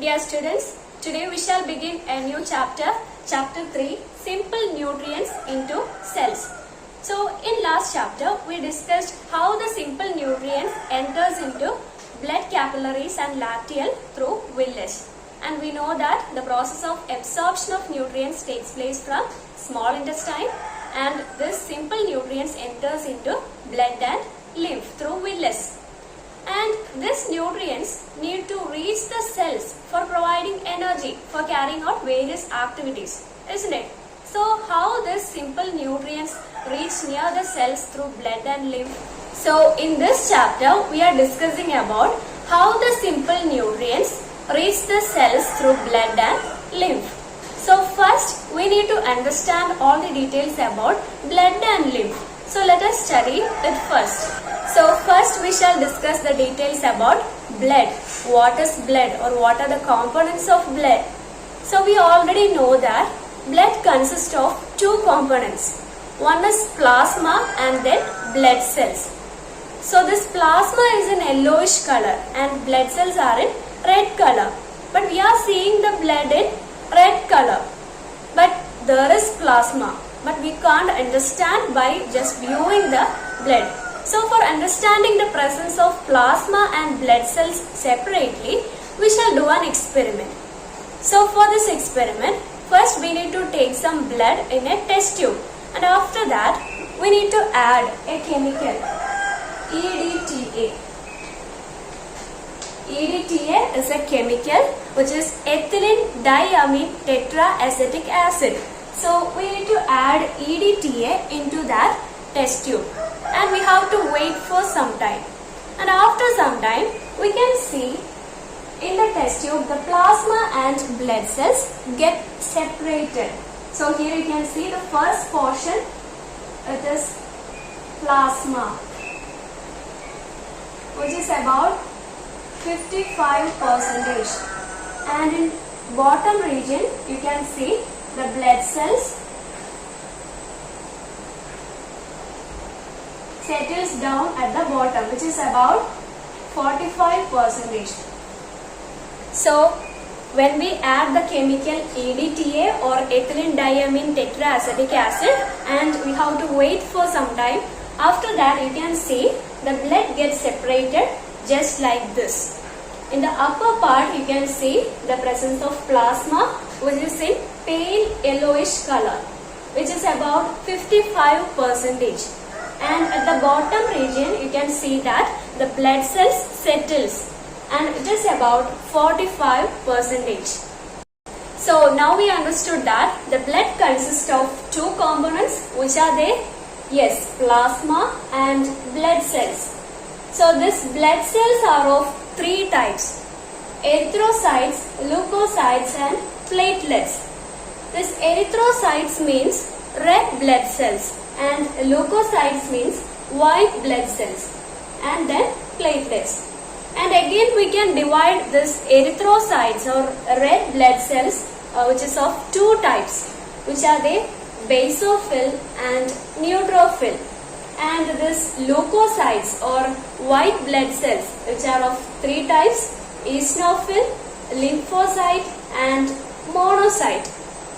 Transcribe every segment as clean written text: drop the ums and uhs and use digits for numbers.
Dear students, today we shall begin a new chapter, chapter 3, Simple Nutrients into Cells. So, in last chapter, we discussed how the simple nutrients enters into blood capillaries and lacteal through villus. And we know that the process of absorption of nutrients takes place from small intestine, and this simple nutrients enters into blood and lymph through villus. And these nutrients need to reach the cells for providing energy for carrying out various activities, isn't it? So how these simple nutrients reach near the cells through blood and lymph? So in this chapter we are discussing about how the simple nutrients reach the cells through blood and lymph. So first we need to understand all the details about blood and lymph. So let us study it first. So first we shall discuss the details about blood. What is blood or what are the components of blood? So we already know that blood consists of two components. One is plasma and then blood cells. So this plasma is in yellowish color and blood cells are in red color. But we are seeing the blood in red color. But there is plasma. But we can't understand by just viewing the blood. So for understanding the presence of plasma and blood cells separately, we shall do an experiment. So for this experiment, first we need to take some blood in a test tube, and after that we need to add a chemical EDTA. EDTA is a chemical which is ethylene diamine tetraacetic acid. So we need to add EDTA into that test tube. And we have to wait for some time. And after some time, we can see in the test tube the plasma and blood cells get separated. So here you can see the first portion, it is plasma, which is about 55%. And in bottom region, you can see the blood cells settles down at the bottom, which is about 45%. So when we add the chemical EDTA or ethylene diamine tetraacetic acid, and we have to wait for some time, after that you can see the blood gets separated just like this. In the upper part you can see the presence of plasma, which is in pale yellowish color, which is about 55%. And at the bottom region you can see that the blood cells settles and it is about 45%. So now we understood that the blood consists of two components. Which are they? Yes, plasma and blood cells. So these blood cells are of three types: erythrocytes, leukocytes and platelets. This erythrocytes means red blood cells, and leukocytes means white blood cells, and then platelets. And again we can divide this erythrocytes or red blood cells which is of two types. Which are they? Basophil and neutrophil. And this leukocytes or white blood cells, which are of three types: eosinophil, lymphocyte and monocyte.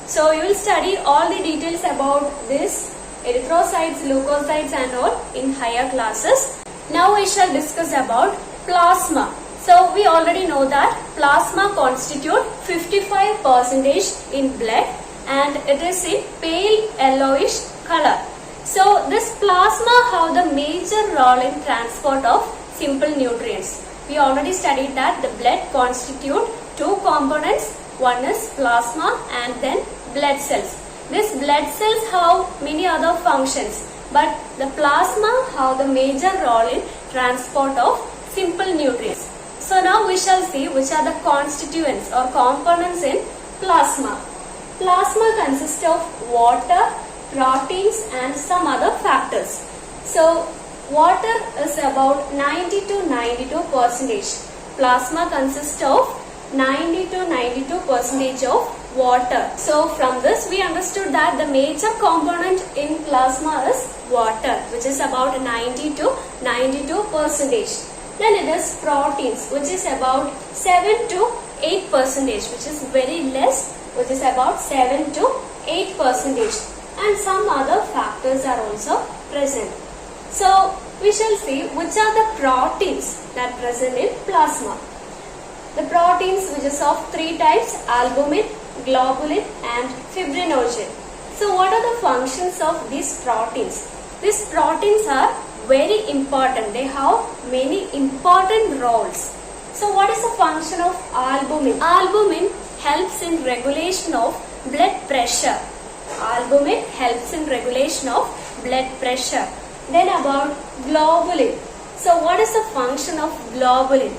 So you will study all the details about this erythrocytes, leukocytes and all in higher classes. Now we shall discuss about plasma. So we already know that plasma constitute 55% in blood and it is in pale yellowish color. So this plasma have the major role in transport of simple nutrients. We already studied that the blood constitute two components. One is plasma and then blood cells. These blood cells have many other functions, but the plasma have the major role in transport of simple nutrients. So now we shall see which are the constituents or components in plasma. Plasma consists of water, proteins and some other factors. So water is about 90 to 92%. Plasma consists of 90 to 92% of water. So from this we understood that the major component in plasma is water, which is about 90 to 92%. Then it is proteins, which is about 7 to 8%. percentage, which is very less, which is about 7 to 8 percentage, and some other factors are also present. So we shall see which are the proteins that present in plasma. The proteins which is of three types: albumin, globulin and fibrinogen. So what are the functions of these proteins? These proteins are very important. They have many important roles. So what is the function of albumin? Albumin helps in regulation of blood pressure. Albumin helps in regulation of blood pressure. Then about globulin. So what is the function of globulin?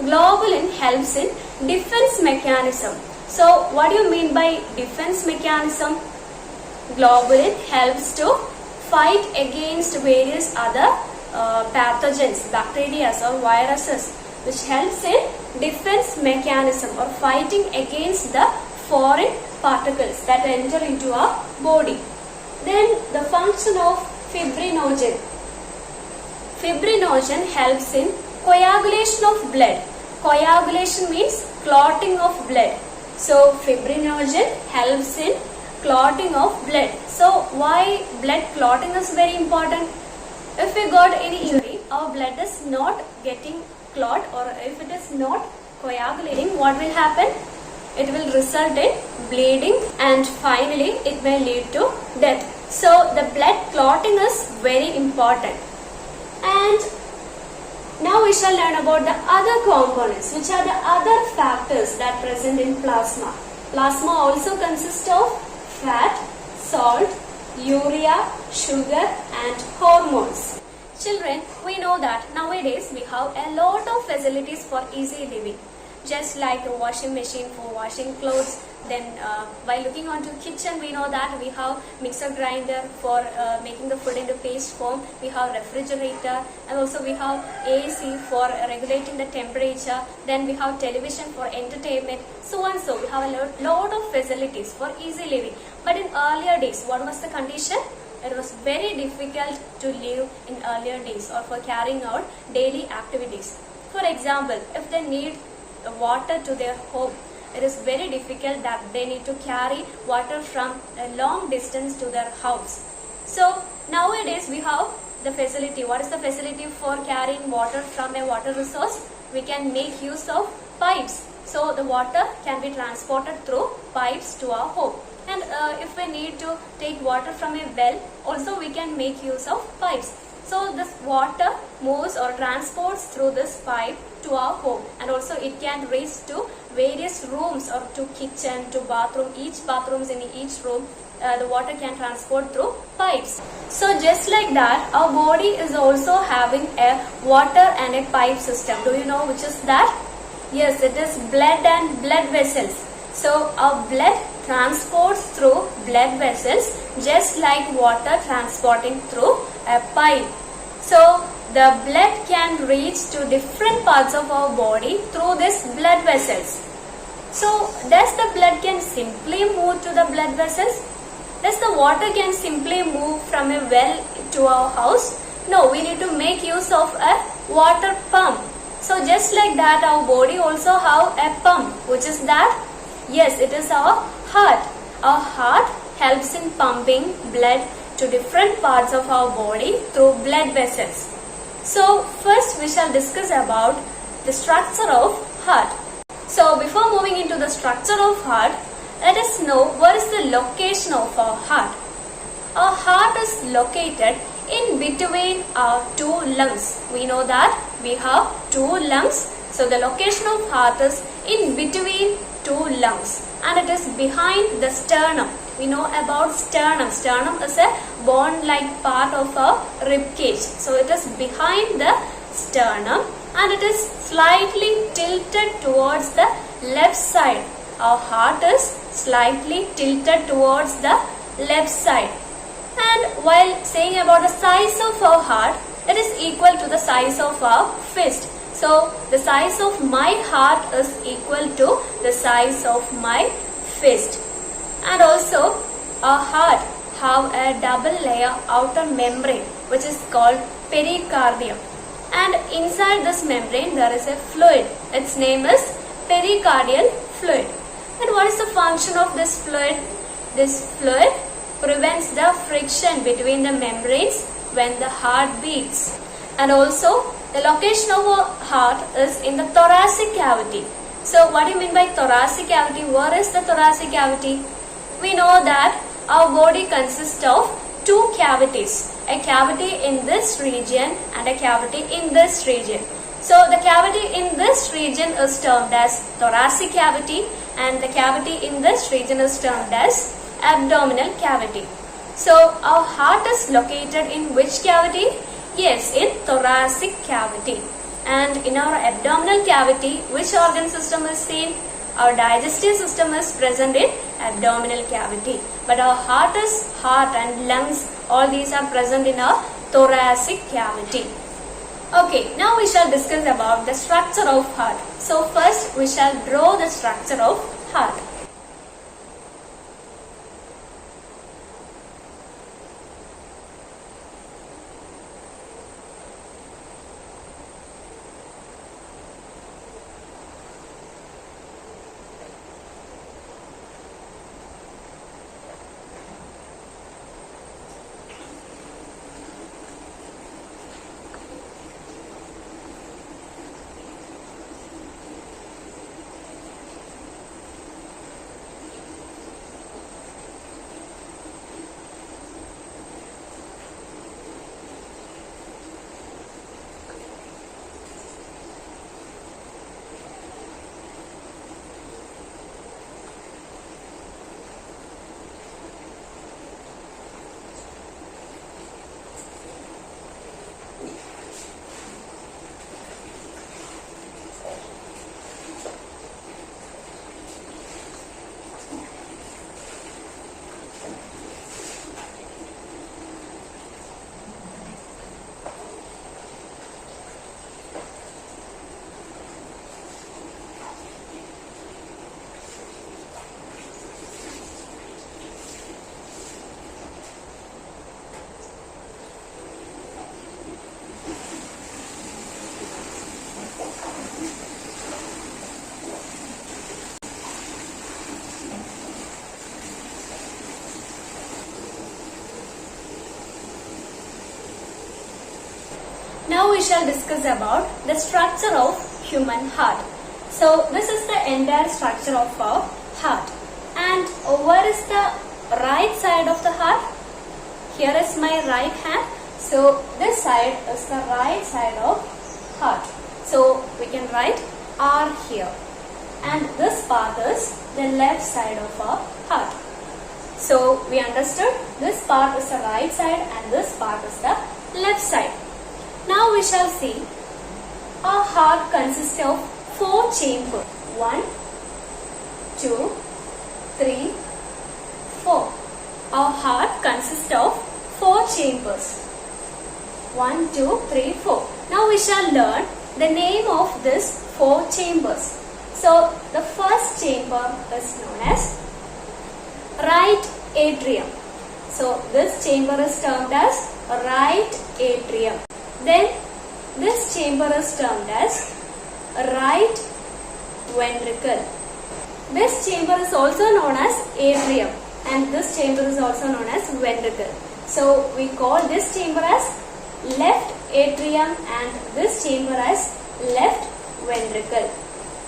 Globulin helps in defense mechanism. So what do you mean by defense mechanism? Globulin helps to fight against various other pathogens, bacteria or viruses, which helps in defense mechanism or fighting against the foreign particles that enter into our body. Then the function of fibrinogen. Fibrinogen helps in coagulation of blood. Coagulation means clotting of blood. So fibrinogen helps in clotting of blood. So why blood clotting is very important? If we got any injury, our blood is not getting clot, or if it is not coagulating, what will happen? It will result in bleeding and finally it may lead to death. So the blood clotting is very important. And now we shall learn about the other components, which are the other factors that present in plasma. Plasma also consists of fat, salt, urea, sugar and hormones. Children, we know that nowadays we have a lot of facilities for easy living. Just like a washing machine for washing clothes. Then while looking onto kitchen, we know that we have mixer grinder for making the food into paste form. We have refrigerator, and also we have AC for regulating the temperature. Then we have television for entertainment, so on. So we have a lot of facilities for easy living. But in earlier days, what was the condition? It was very difficult to live in earlier days or for carrying out daily activities. For example, if they need water to their home, it is very difficult that they need to carry water from a long distance to their house. So nowadays we have the facility. What is the facility for carrying water from a water resource? We can make use of pipes. So the water can be transported through pipes to our home. And if we need to take water from a well, also we can make use of pipes. So this water moves or transports through this pipe to our home, and also it can reach to various rooms or to kitchen, to bathroom. Each bathrooms in each room, the water can transport through pipes. So just like that, our body is also having a water and a pipe system. Do you know which is that? Yes, it is blood and blood vessels. So our blood transports through blood vessels just like water transporting through a pipe. So the blood can reach to different parts of our body through these blood vessels. So does the blood can simply move to the blood vessels? Does the water can simply move from a well to our house? No, we need to make use of a water pump. So just like that, our body also have a pump, which is that? Yes, it is our heart. Our heart helps in pumping blood to different parts of our body through blood vessels. So first we shall discuss about the structure of heart. So before moving into the structure of heart, let us know what is the location of our heart. Our heart is located in between our two lungs. We know that we have two lungs. So the location of heart is in between two lungs, and it is behind the sternum. We know about sternum. Sternum is a bone-like part of our rib cage. So it is behind the sternum, and it is slightly tilted towards the left side. Our heart is slightly tilted towards the left side. And while saying about the size of our heart, it is equal to the size of our fist. So the size of my heart is equal to the size of my fist. And also our heart have a double layer outer membrane, which is called pericardium. And inside this membrane there is a fluid. Its name is pericardial fluid. what is the function of this fluid? This fluid prevents the friction between the membranes when the heart beats. And also, the location of a heart is in the thoracic cavity. So, what do you mean by thoracic cavity? Where is the thoracic cavity? We know that our body consists of two cavities. A cavity in this region and a cavity in this region. So, the cavity in this region is termed as thoracic cavity and the cavity in this region is termed as abdominal cavity. So, our heart is located in which cavity? Yes, in thoracic cavity. And in our abdominal cavity, which organ system is seen? Our digestive system is present in abdominal cavity. But our heart and lungs, all these are present in our thoracic cavity. Okay, now we shall discuss about the structure of heart. So first we shall draw the structure of heart. Now we shall discuss about the structure of human heart. So this is the entire structure of our heart. And where is the right side of the heart? Here is my right hand. So this side is the right side of heart. So we can write R here. And this part is the left side of our heart. So we understood this part is the right side and this part is the left side. Now we shall see our heart consists of 4 chambers. 1, 2, 3, 4. Our heart consists of 4 chambers. 1, 2, 3, 4. Now we shall learn the name of these 4 chambers. So the first chamber is known as right atrium. So this chamber is termed as right atrium. Then this chamber is termed as right ventricle. This chamber is also known as atrium and this chamber is also known as ventricle. So we call this chamber as left atrium and this chamber as left ventricle.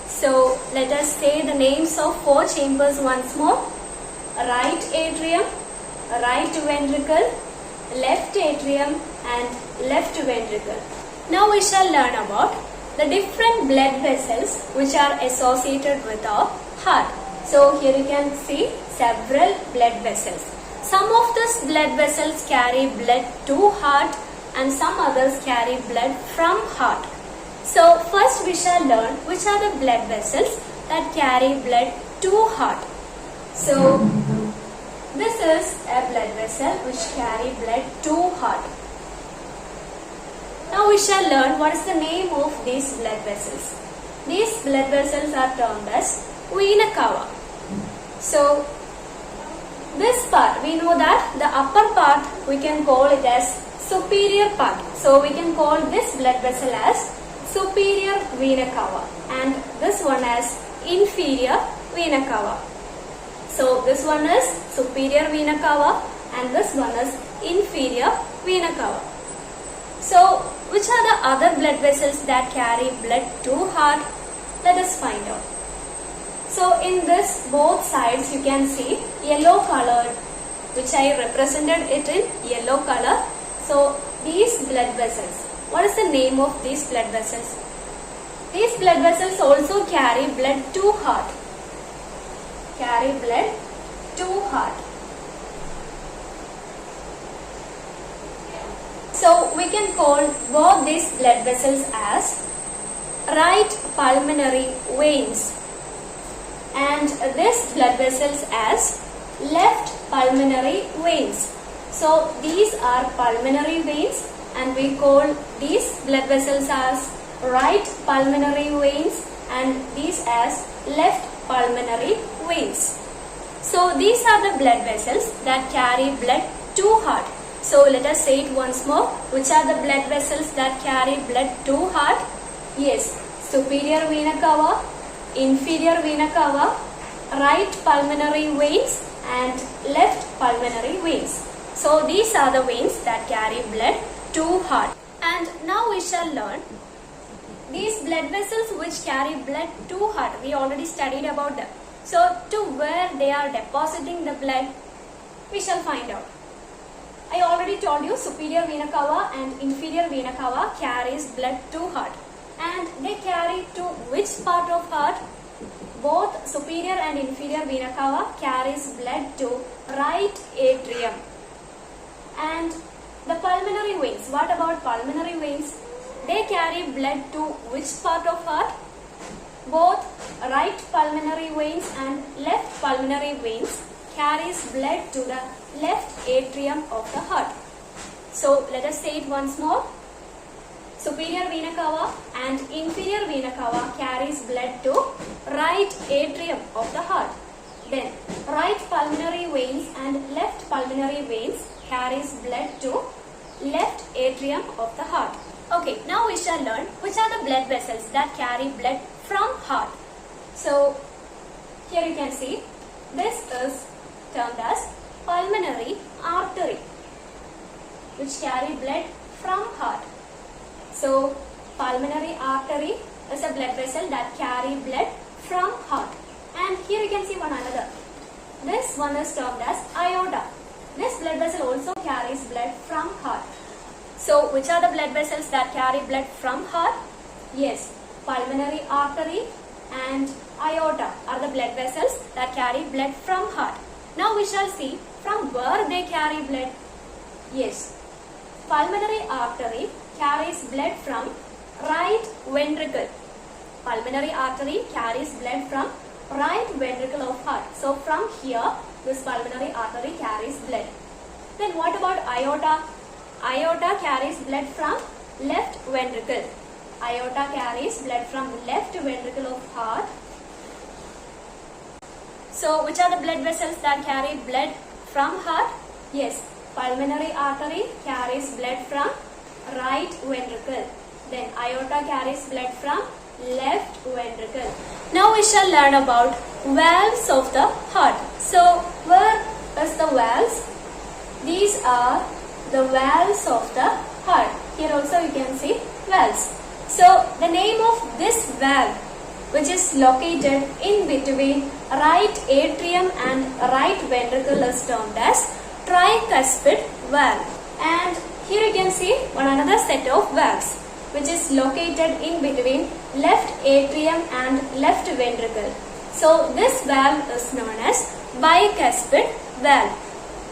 So let us say the names of 4 chambers once more. Right atrium, right ventricle, left atrium and left ventricle. Now we shall learn about the different blood vessels which are associated with our heart. So here you can see several blood vessels. Some of these blood vessels carry blood to heart and some others carry blood from heart. So first we shall learn which are the blood vessels that carry blood to heart. So this is a blood vessel which carry blood to heart. Now we shall learn what is the name of these blood vessels. These blood vessels are termed as vena cava. So this part, we know that the upper part we can call it as superior part. So we can call this blood vessel as superior vena cava and this one as inferior vena cava. So this one is superior vena cava and this one is inferior vena cava. So which are the other blood vessels that carry blood to heart? Let us find out. So in this both sides you can see yellow colored, which I represented it in yellow color. So these blood vessels, what is the name of these blood vessels? These blood vessels also carry blood to heart. Carry blood to heart. So we can call both these blood vessels as right pulmonary veins and this blood vessels as left pulmonary veins. So these are pulmonary veins and we call these blood vessels as right pulmonary veins and these as left pulmonary veins. So these are the blood vessels that carry blood to heart. So let us say it once more. Which are the blood vessels that carry blood to heart? Yes, superior vena cava, inferior vena cava, right pulmonary veins and left pulmonary veins. So these are the veins that carry blood to heart. And now we shall learn these blood vessels which carry blood to heart. We already studied about them. So to where they are depositing the blood, we shall find out. I already told you superior vena cava and inferior vena cava carries blood to heart. And they carry to which part of heart? Both superior and inferior vena cava carries blood to right atrium. And the pulmonary veins, what about pulmonary veins? They carry blood to which part of heart? Both right pulmonary veins and left pulmonary veins carries blood to the left atrium of the heart. So let us say it once more. Superior vena cava and inferior vena cava carries blood to right atrium of the heart. Then right pulmonary veins and left pulmonary veins carries blood to left atrium of the heart. Okay, now we shall learn which are the blood vessels that carry blood from heart. So here you can see this is termed as pulmonary artery, which carry blood from heart. So pulmonary artery is a blood vessel that carry blood from heart. And here you can see one another. This one is termed as aorta. This blood vessel also carries blood from heart. So which are the blood vessels that carry blood from heart? Yes, pulmonary artery and aorta are the blood vessels that carry blood from heart. Now we shall see from where they carry blood. Yes, pulmonary artery carries blood from right ventricle. Pulmonary artery carries blood from right ventricle of heart. So from here, this pulmonary artery carries blood. Then what about aorta? Aorta carries blood from left ventricle. Aorta carries blood from left ventricle of heart. So which are the blood vessels that carry blood from heart? Yes, pulmonary artery carries blood from right ventricle. Then aorta carries blood from left ventricle. Now we shall learn about valves of the heart. So where is the valves? These are the valves of the heart. Here also you can see valves. So the name of this valve, which is located in between right atrium and right ventricle, is termed as tricuspid valve. And here you can see one another set of valves, which is located in between left atrium and left ventricle. So this valve is known as bicuspid valve.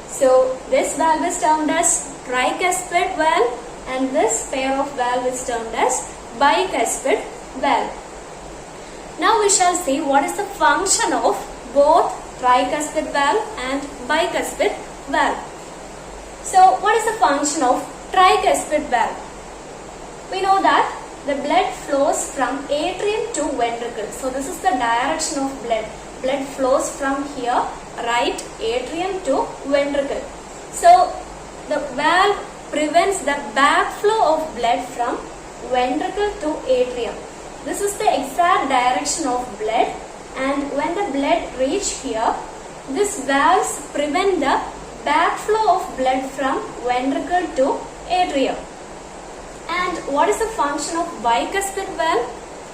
So this valve is termed as tricuspid valve and this pair of valve is termed as bicuspid valve. Now we shall see what is the function of both tricuspid valve and bicuspid valve. So what is the function of tricuspid valve? We know that the blood flows from atrium to ventricle. So this is the direction of blood. Blood flows from here, right atrium to ventricle. So the valve prevents the backflow of blood from ventricle to atrium. This is the exact direction of blood, and when the blood reach here, These valves prevent the backflow of blood from ventricle to atrium. And what is the function of bicuspid valve?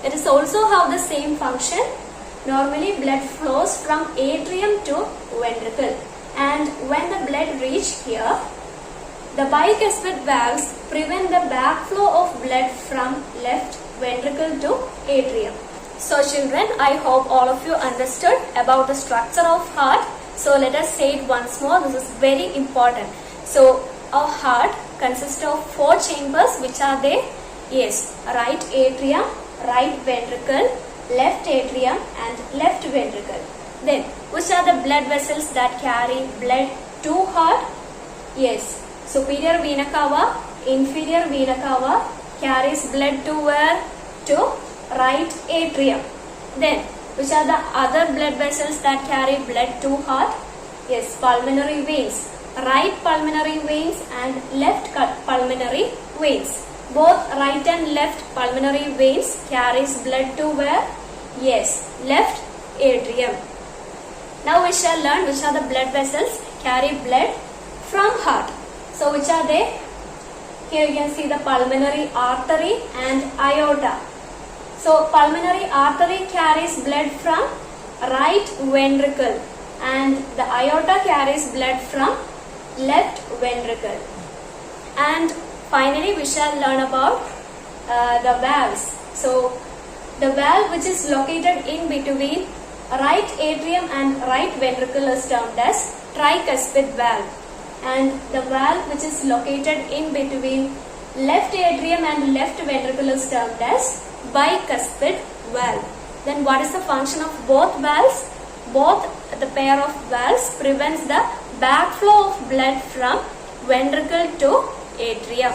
It is also have the same function. Normally blood flows from atrium to ventricle, and when the blood reach here, the bicuspid valves prevent the backflow of blood from left ventricle to atrium. So children, I hope all of you understood about the structure of heart. So let us say it once more. This is very important. So our heart consists of 4 chambers. Which are they? Yes, right atrium, right ventricle, left atrium and left ventricle. Then which are the blood vessels that carry blood to heart? Yes, superior vena cava, inferior vena cava carries blood to where? To right atrium. Then which are the other blood vessels that carry blood to heart? Yes, pulmonary veins. Right pulmonary veins and left pulmonary veins. Both right and left pulmonary veins carries blood to where? Yes, left atrium. Now we shall learn which are the blood vessels carry blood from heart. So which are they? Here you can see the pulmonary artery and aorta. So pulmonary artery carries blood from right ventricle and the aorta carries blood from left ventricle. And finally we shall learn about the valves. So the valve which is located in between right atrium and right ventricle is termed as tricuspid valve, and the valve which is located in between left atrium and left ventricle is termed as bicuspid valve. Then what is the function of both valves? Both the pair of valves prevents the backflow of blood from ventricle to atrium.